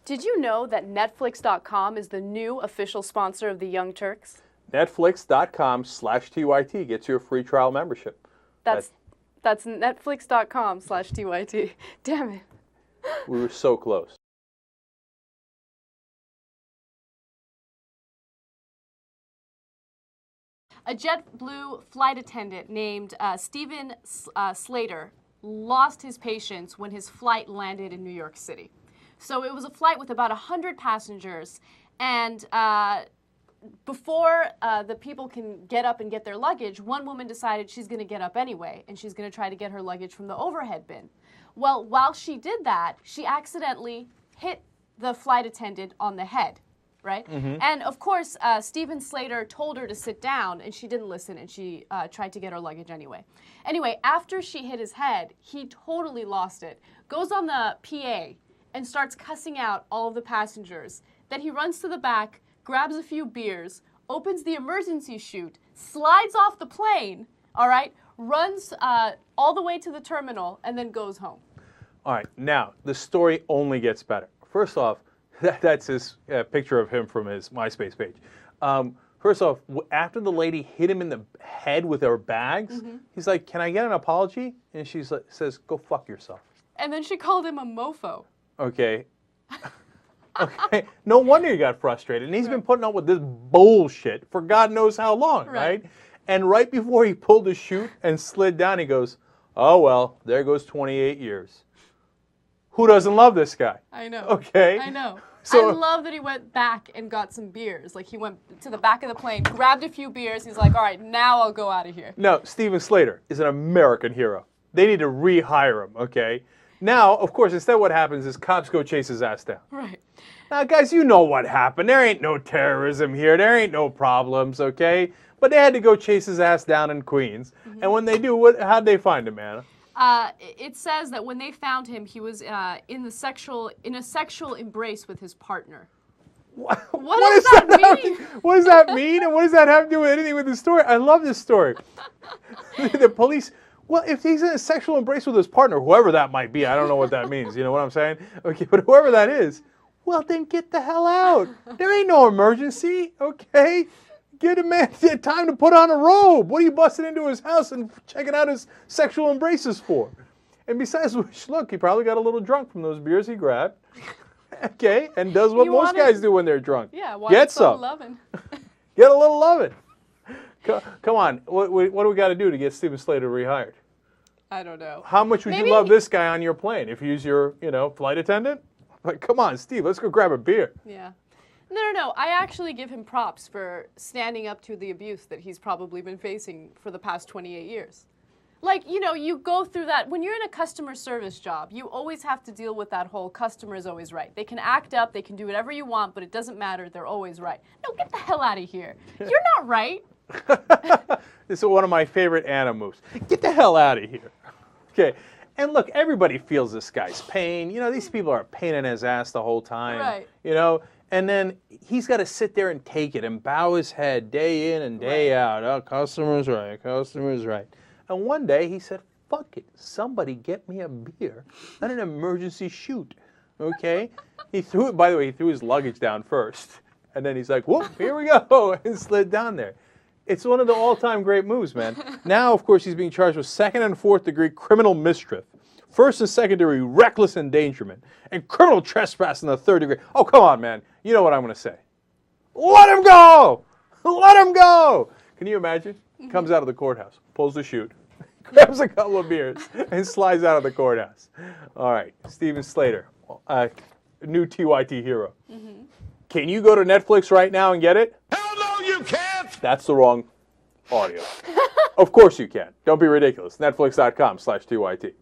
Did you know that Netflix.com is the new official sponsor of the Young Turks? Netflix.com/TYT gets you a free trial membership. That's Netflix.com/TYT. Damn it. We were so close. A JetBlue flight attendant named Stephen Slater lost his patience when his flight landed in New York City. So it was a flight with about 100 passengers, and before the people can get up and get their luggage, one woman decided she's going to get up anyway, and she's going to try to get her luggage from the overhead bin. Well, while she did that, she accidentally hit the flight attendant on the head, right? Mm-hmm. And of course, Stephen Slater told her to sit down, and she didn't listen, and she tried to get her luggage anyway. Anyway, after she hit his head, he totally lost it, goes on the PA, and starts cussing out all of the passengers. Then he runs to the back, grabs a few beers, opens the emergency chute, slides off the plane, all right, runs all the way to the terminal, and then goes home. All right, now, the story only gets better. First off, that's his picture of him from his MySpace page. First off, after the lady hit him in the head with her bags, he's like, "Can I get an apology?" And she says, "Go fuck yourself." And then she called him a mofo. Okay. Okay. No wonder he got frustrated. And he's been putting up with this bullshit for God knows how long, right? And right before he pulled the chute and slid down, he goes, "Oh, well, there goes 28 years. Who doesn't love this guy?" I know. Okay. I know. So, I love that he went back and got some beers. Like, he went to the back of the plane, grabbed a few beers. He's like, all right, now I'll go out of here. No, Stephen Slater is an American hero. They need to rehire him, okay? Now, of course, instead what happens is cops go chase his ass down. Right. Now, guys, you know what happened. There ain't no terrorism here. There ain't no problems, okay? But they had to go chase his ass down in Queens. And when they do, how'd they find him, Anna? It says that when they found him, he was in a sexual embrace with his partner. What does that mean? What does that mean? And what does that have to do with anything with the story? I love this story. The police... Well, if he's in a sexual embrace with his partner, whoever that might be, I don't know what that means. You know what I'm saying? Okay, but whoever that is, well, then get the hell out. There ain't no emergency, okay? Give a man time to put on a robe. What are you busting into his house and checking out his sexual embraces for? And besides which, look, he probably got a little drunk from those beers he grabbed. Okay, and does what most guys do when they're drunk. Yeah, get some. Loving. Get a little loving. Come on, what do we got to do to get Stephen Slater rehired? I don't know. How much would you love this guy on your plane if he's your, flight attendant? Like, come on, Steve, let's go grab a beer. Yeah. No. I actually give him props for standing up to the abuse that he's probably been facing for the past 28 years. Like, you go through that. When you're in a customer service job, you always have to deal with that whole customer is always right. They can act up, they can do whatever you want, but it doesn't matter. They're always right. No, get the hell out of here. You're not right. This is one of my favorite Anna moves. Get the hell out of here. Okay. And look, everybody feels this guy's pain. These people are a pain in his ass the whole time. Right. And then he's got to sit there and take it and bow his head day in and day out. Oh, customer's right, customer's right. And one day he said, fuck it, somebody get me a beer and an emergency chute. Okay? He threw his luggage down first. And then he's like, whoop, here we go, and slid down there. It's one of the all-time great moves, man. Now, of course, he's being charged with 2nd and 4th degree criminal mischief, 1st and 2nd degree reckless endangerment, and criminal trespass in the 3rd degree. Oh, come on, man. You know what I'm going to say. Let him go! Let him go! Can you imagine? Comes out of the courthouse, pulls the chute, grabs a couple of beers, and slides out of the courthouse. All right, Stephen Slater, new TYT hero. Can you go to Netflix right now and get it? Hell no, you can't! That's the wrong audio. Of course you can. Don't be ridiculous. Netflix.com/TYT.